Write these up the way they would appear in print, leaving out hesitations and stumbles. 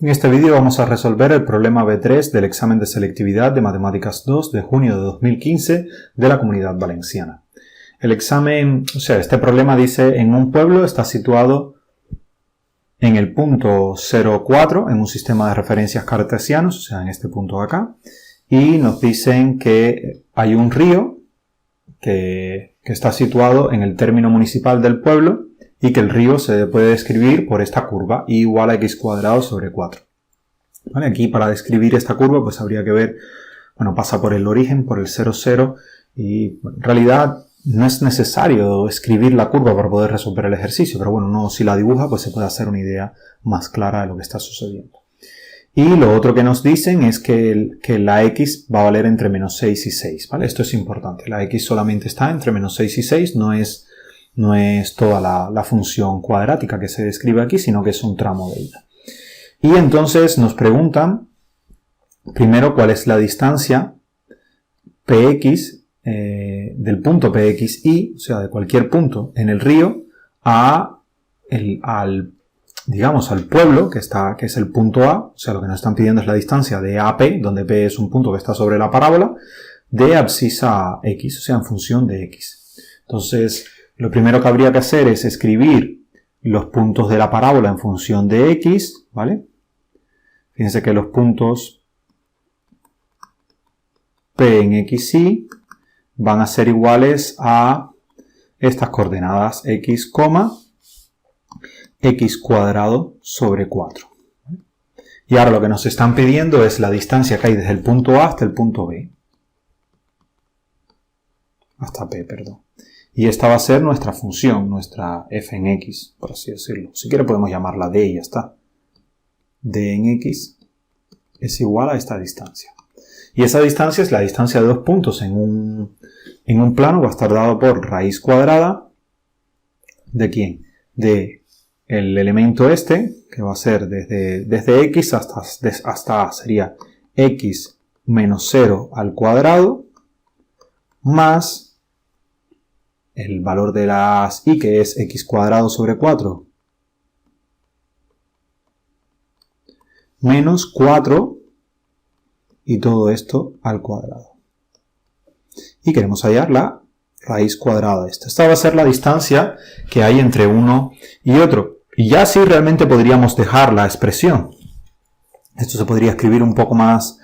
En este vídeo vamos a resolver el problema B3 del examen de selectividad de Matemáticas 2 de junio de 2015 de la Comunidad Valenciana. El examen, este problema dice: en un pueblo está situado en el punto 0,4 en un sistema de referencias cartesianos, en este punto de acá, y nos dicen que hay un río que está situado en el término municipal del pueblo y que el río se puede describir por esta curva, y igual a x cuadrado sobre 4. ¿Vale? Aquí, para describir esta curva, pues habría que ver, pasa por el origen, por el 0, 0, y en realidad no es necesario escribir la curva para poder resolver el ejercicio, pero uno si la dibuja, pues se puede hacer una idea más clara de lo que está sucediendo. Y lo otro que nos dicen es que la x va a valer entre menos 6 y 6, ¿vale? Esto es importante. La x solamente está entre menos 6 y 6, no es toda la función cuadrática que se describe aquí, sino que es un tramo de ella. Y entonces nos preguntan, primero, cuál es la distancia px del punto pxi, de cualquier punto en el río, al pueblo, que es el punto A, lo que nos están pidiendo es la distancia de AP, donde P es un punto que está sobre la parábola, de abscisa x, en función de x. Entonces, lo primero que habría que hacer es escribir los puntos de la parábola en función de x, ¿vale? Fíjense que los puntos P en xy van a ser iguales a estas coordenadas x, x cuadrado sobre 4. Y ahora lo que nos están pidiendo es la distancia que hay desde el punto A hasta el punto B. Hasta P, perdón. Y esta va a ser nuestra función, nuestra f en x, por así decirlo. Si quiere podemos llamarla d y ya está. D en x es igual a esta distancia. Y esa distancia es la distancia de dos puntos en un plano, va a estar dado por raíz cuadrada. ¿De quién? De el elemento este, que va a ser desde x hasta sería x menos 0 al cuadrado, más el valor de las y, que es x cuadrado sobre 4, menos 4, y todo esto al cuadrado. Y queremos hallar la raíz cuadrada de esto. Esta va a ser la distancia que hay entre uno y otro. Y ya así realmente podríamos dejar la expresión. Esto se podría escribir un poco más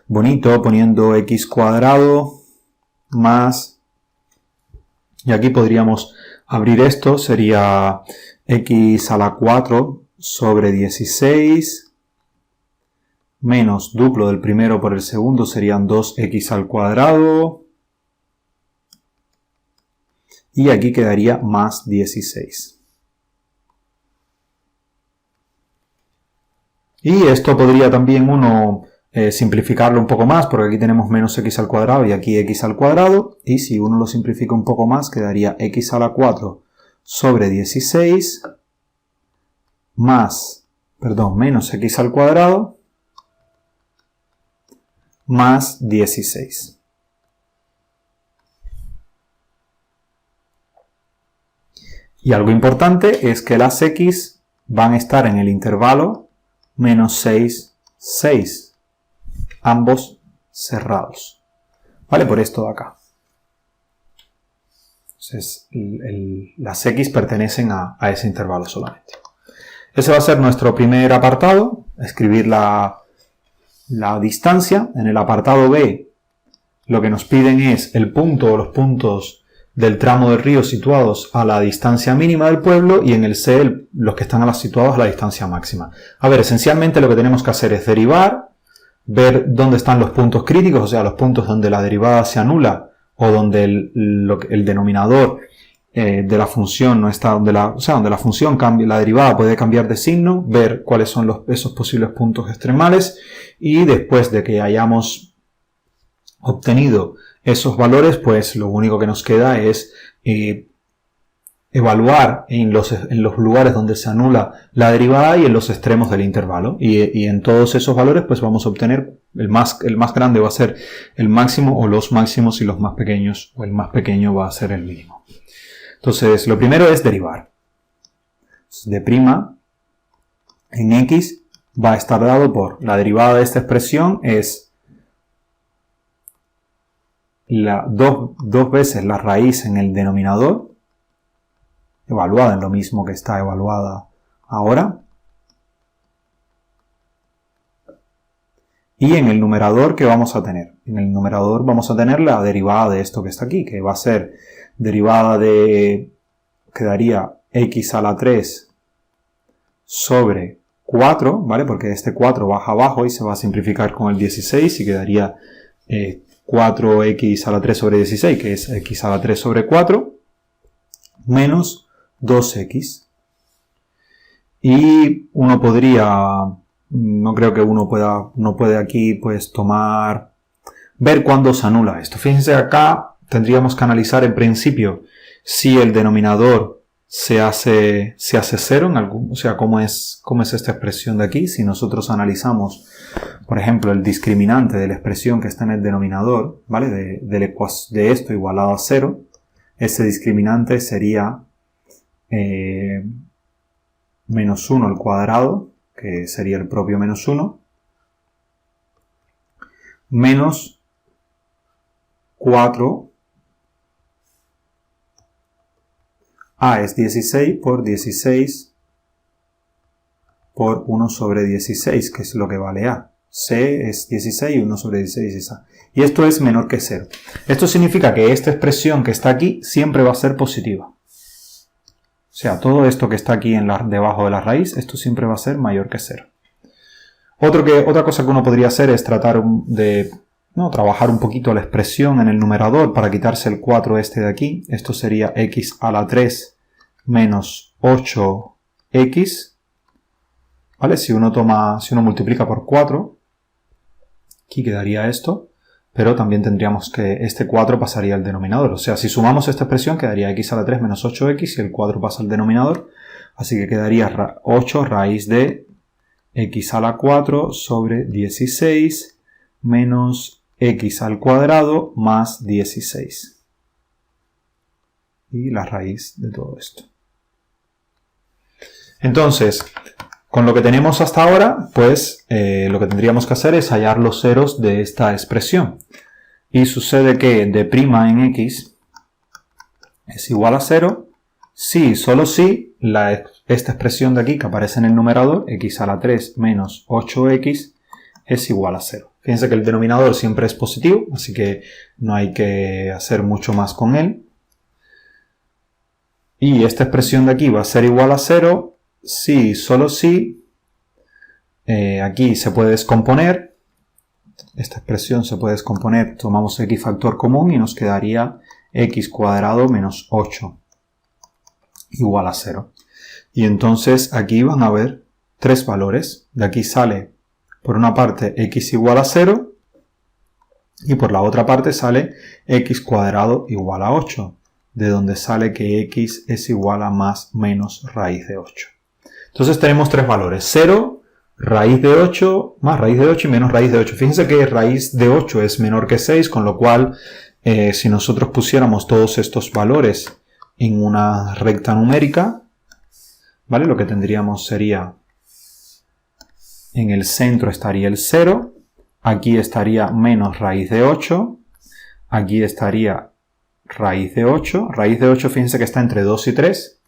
bonito poniendo x cuadrado más... Y aquí podríamos abrir esto, sería x a la 4 sobre 16 menos duplo del primero por el segundo, serían 2x al cuadrado. Y aquí quedaría más 16. Y esto podría también uno simplificarlo un poco más, porque aquí tenemos menos x al cuadrado y aquí x al cuadrado. Y si uno lo simplifica un poco más, quedaría x a la 4 sobre 16 menos x al cuadrado más 16. Y algo importante es que las x van a estar en el intervalo menos 6, 6. Ambos cerrados. ¿Vale? Por esto de acá. Entonces, las x pertenecen a ese intervalo solamente. Ese va a ser nuestro primer apartado. Escribir la distancia. En el apartado B, lo que nos piden es el punto o los puntos del tramo del río situados a la distancia mínima del pueblo, y en el C los que están situados a la distancia máxima. A ver, esencialmente lo que tenemos que hacer es derivar, ver dónde están los puntos críticos, los puntos donde la derivada se anula o donde el denominador de la función no está, donde la función cambia, la derivada puede cambiar de signo, ver cuáles son esos posibles puntos extremales, y después de que hayamos obtenido esos valores, pues lo único que nos queda es evaluar en los lugares donde se anula la derivada y en los extremos del intervalo. Y en todos esos valores pues vamos a obtener el más grande va a ser el máximo o los máximos, y los más pequeños o el más pequeño va a ser el mínimo. Entonces lo primero es derivar. De' en x va a estar dado por la derivada de esta expresión es dos veces la raíz en el denominador, evaluada en lo mismo que está evaluada ahora. Y en el numerador, ¿qué vamos a tener? En el numerador vamos a tener la derivada de esto que está aquí, que va a ser derivada de, quedaría x a la 3 sobre 4, ¿vale? Porque este 4 baja abajo y se va a simplificar con el 16 y quedaría 4x a la 3 sobre 16, que es x a la 3 sobre 4, menos 2x. Y uno podría... No creo que uno puede aquí pues ver cuándo se anula esto. Fíjense, acá tendríamos que analizar en principio si el denominador se hace 0 o sea, cómo es esta expresión de aquí. Si nosotros analizamos, por ejemplo, el discriminante de la expresión que está en el denominador, ¿vale? De esto igualado a 0, ese discriminante sería menos 1 al cuadrado, que sería el propio menos 1, menos 4, A es 16 por 16 por 1 sobre 16, que es lo que vale A. C es 16 y 1 sobre 16 es A. Y esto es menor que 0. Esto significa que esta expresión que está aquí siempre va a ser positiva. O sea, todo esto que está aquí debajo de la raíz, esto siempre va a ser mayor que 0. Otra cosa que uno podría hacer es tratar de trabajar un poquito la expresión en el numerador para quitarse el 4 este de aquí. Esto sería x a la 3 menos 8x. ¿Vale? Si uno multiplica por 4, aquí quedaría esto. Pero también tendríamos que este 4 pasaría al denominador. O sea, si sumamos esta expresión quedaría x a la 3 menos 8x y el 4 pasa al denominador. Así que quedaría 8 raíz de x a la 4 sobre 16 menos x al cuadrado más 16. Y la raíz de todo esto. Entonces, con lo que tenemos hasta ahora, pues lo que tendríamos que hacer es hallar los ceros de esta expresión. Y sucede que d' en x es igual a 0 si, solo si, esta expresión de aquí que aparece en el numerador, x a la 3 menos 8x, es igual a 0. Fíjense que el denominador siempre es positivo, así que no hay que hacer mucho más con él. Y esta expresión de aquí va a ser igual a 0 si, solo si, aquí se puede descomponer. Esta expresión se puede descomponer, tomamos x factor común y nos quedaría x cuadrado menos 8 igual a 0. Y entonces aquí van a haber tres valores. De aquí sale por una parte x igual a 0 y por la otra parte sale x cuadrado igual a 8, de donde sale que x es igual a más menos raíz de 8. Entonces tenemos tres valores: 0, raíz de 8, más raíz de 8 y menos raíz de 8. Fíjense que raíz de 8 es menor que 6, con lo cual si nosotros pusiéramos todos estos valores en una recta numérica, ¿vale? Lo que tendríamos sería, en el centro estaría el 0, aquí estaría menos raíz de 8, aquí estaría raíz de 8, fíjense que está entre 2 y 3,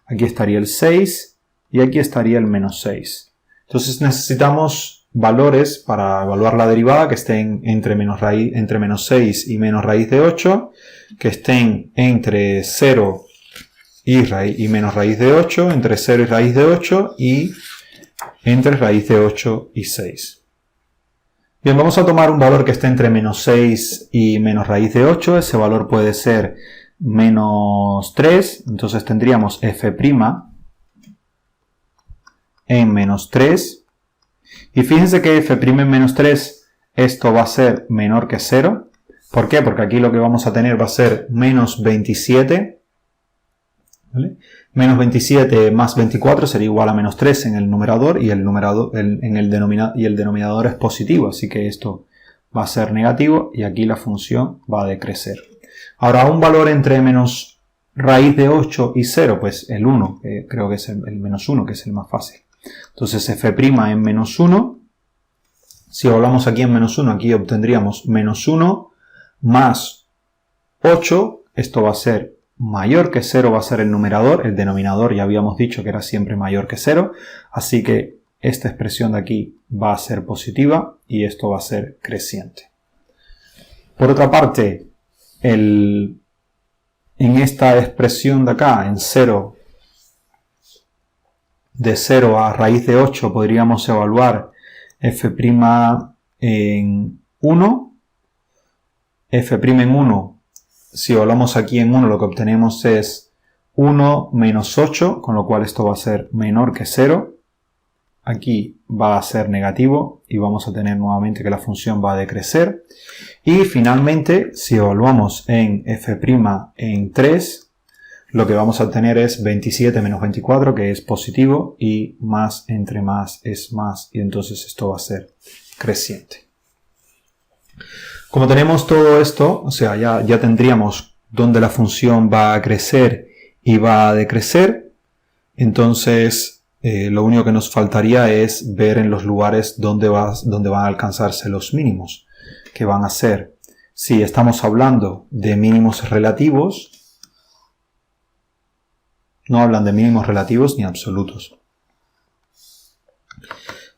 aquí estaría el 6 y aquí estaría el menos 6. Entonces necesitamos valores para evaluar la derivada que estén entre menos 6 y menos raíz de 8, que estén entre 0 y menos raíz de 8, entre 0 y raíz de 8 y entre raíz de 8 y 6. Bien, vamos a tomar un valor que esté entre menos 6 y menos raíz de 8. Ese valor puede ser menos 3. Entonces tendríamos f' en menos 3. Y fíjense que f' en menos 3, esto va a ser menor que 0. ¿Por qué? Porque aquí lo que vamos a tener va a ser menos 27. ¿Vale? Menos 27 más 24 sería igual a menos 3 en el numerador y el denominador es positivo, así que esto va a ser negativo y aquí la función va a decrecer. Ahora, un valor entre menos raíz de 8 y 0, pues el 1, creo que es el menos 1, que es el más fácil. Entonces f' en menos 1, si evaluamos aquí en menos 1, aquí obtendríamos menos 1 más 8, esto va a ser mayor que 0, va a ser el numerador, el denominador ya habíamos dicho que era siempre mayor que 0, así que esta expresión de aquí va a ser positiva y esto va a ser creciente. Por otra parte, en esta expresión de acá, en 0, de 0 a raíz de 8, podríamos evaluar f' en 1. F' en 1, si evaluamos aquí en 1, lo que obtenemos es 1 menos 8, con lo cual esto va a ser menor que 0. Aquí va a ser negativo y vamos a tener nuevamente que la función va a decrecer. Y finalmente, si evaluamos en f' en 3, lo que vamos a obtener es 27 menos 24, que es positivo, y más entre más es más, y entonces esto va a ser creciente. Como tenemos todo esto, o sea, ya tendríamos donde la función va a crecer y va a decrecer, entonces lo único que nos faltaría es ver en los lugares donde van a alcanzarse los mínimos, que van a ser, si estamos hablando de mínimos relativos, no hablan de mínimos relativos ni absolutos.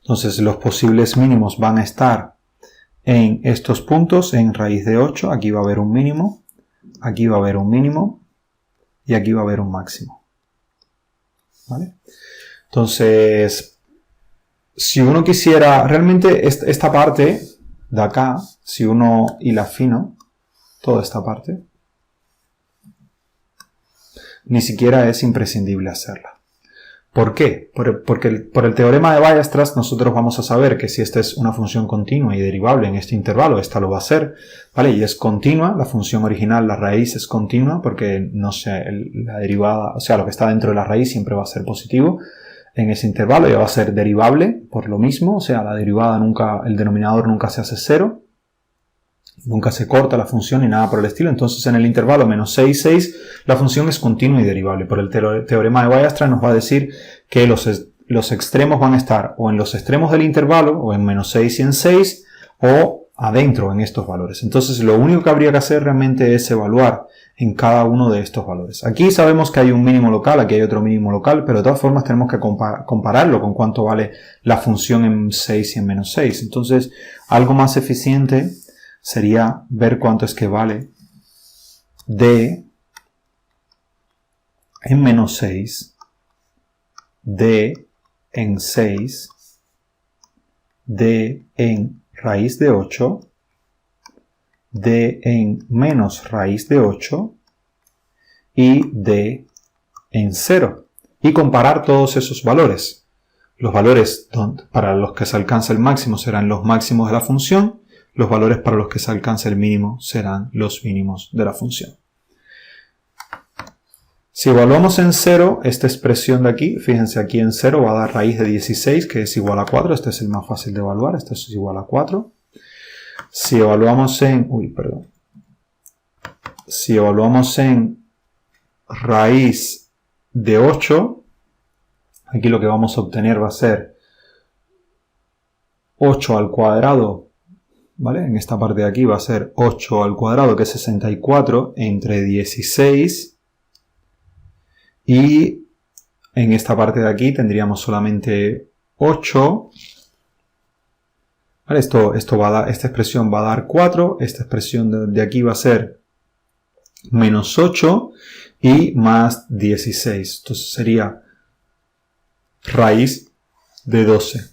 Entonces los posibles mínimos van a estar en estos puntos, en raíz de 8, aquí va a haber un mínimo, aquí va a haber un mínimo y aquí va a haber un máximo. ¿Vale? Entonces, si uno quisiera, realmente esta parte de acá, si uno hila fino, toda esta parte, ni siquiera es imprescindible hacerla. ¿Por qué? Porque por el teorema de Weierstrass nosotros vamos a saber que si esta es una función continua y derivable en este intervalo, esta lo va a ser, ¿vale? Y es continua, la función original, la raíz es continua porque, no sé, la derivada, o sea, lo que está dentro de la raíz siempre va a ser positivo en ese intervalo, ya va a ser derivable por lo mismo, o sea, la derivada nunca, el denominador nunca se hace 0. Nunca se corta la función ni nada por el estilo. Entonces en el intervalo menos 6, 6, la función es continua y derivable. Por el teorema de Weierstrass nos va a decir que los extremos van a estar o en los extremos del intervalo, o en menos 6 y en 6, o adentro en estos valores. Entonces lo único que habría que hacer realmente es evaluar en cada uno de estos valores. Aquí sabemos que hay un mínimo local, aquí hay otro mínimo local, pero de todas formas tenemos que compararlo con cuánto vale la función en 6 y en menos 6. Entonces algo más eficiente sería ver cuánto es que vale d en menos 6, d en 6, d en raíz de 8, d en menos raíz de 8 y d en 0. Y comparar todos esos valores. Los valores para los que se alcanza el máximo serán los máximos de la función. Los valores para los que se alcanza el mínimo serán los mínimos de la función. Si evaluamos en 0 esta expresión de aquí, fíjense aquí en 0 va a dar raíz de 16, que es igual a 4. Este es el más fácil de evaluar, este es igual a 4. Si evaluamos en raíz de 8, aquí lo que vamos a obtener va a ser 8 al cuadrado, ¿vale? En esta parte de aquí va a ser 8 al cuadrado, que es 64, entre 16. Y en esta parte de aquí tendríamos solamente 8. ¿Vale? Esta expresión va a dar 4. Esta expresión de aquí va a ser menos 8 y más 16. Entonces sería raíz de 12.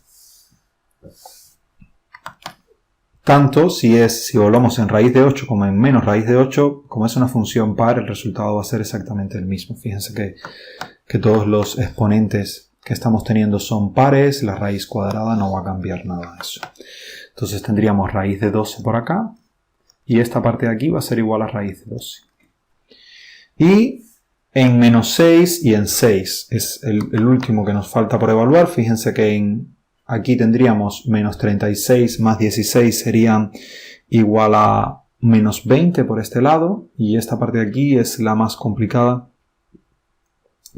Tanto si evaluamos en raíz de 8 como en menos raíz de 8, como es una función par, el resultado va a ser exactamente el mismo. Fíjense que todos los exponentes que estamos teniendo son pares, la raíz cuadrada no va a cambiar nada de eso. Entonces tendríamos raíz de 12 por acá, y esta parte de aquí va a ser igual a raíz de 12. Y en menos 6 y en 6 es el último que nos falta por evaluar. Fíjense que aquí tendríamos menos 36 más 16 serían igual a menos 20 por este lado. Y esta parte de aquí es la más complicada.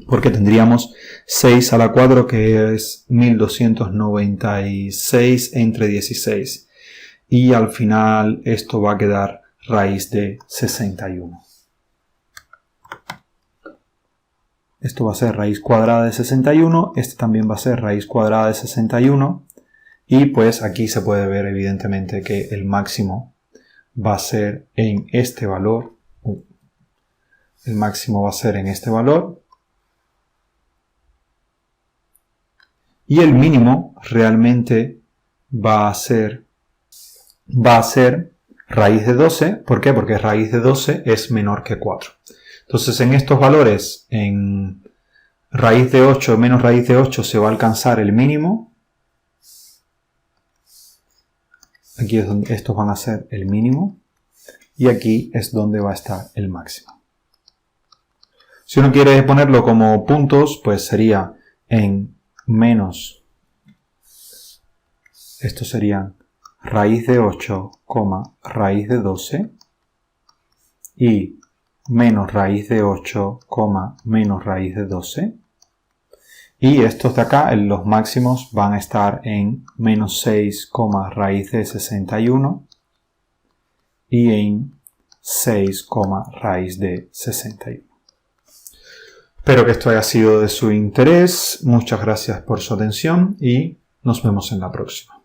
porque tendríamos 6 a la 4 que es 1296 entre 16. Y al final esto va a quedar raíz de 61. Esto va a ser raíz cuadrada de 61, este también va a ser raíz cuadrada de 61. Y pues aquí se puede ver evidentemente que el máximo va a ser en este valor. El máximo va a ser en este valor. Y el mínimo realmente va a ser raíz de 12. ¿Por qué? Porque raíz de 12 es menor que 4. Entonces en estos valores, en raíz de 8 menos raíz de 8 se va a alcanzar el mínimo. Aquí es donde estos van a ser el mínimo. Y aquí es donde va a estar el máximo. Si uno quiere ponerlo como puntos, pues sería en menos. Estos serían raíz de 8, raíz de 12. Y menos raíz de 8, menos raíz de 12. Y estos de acá, los máximos, van a estar en menos 6, raíz de 61 y en 6, raíz de 61. Espero que esto haya sido de su interés. Muchas gracias por su atención y nos vemos en la próxima.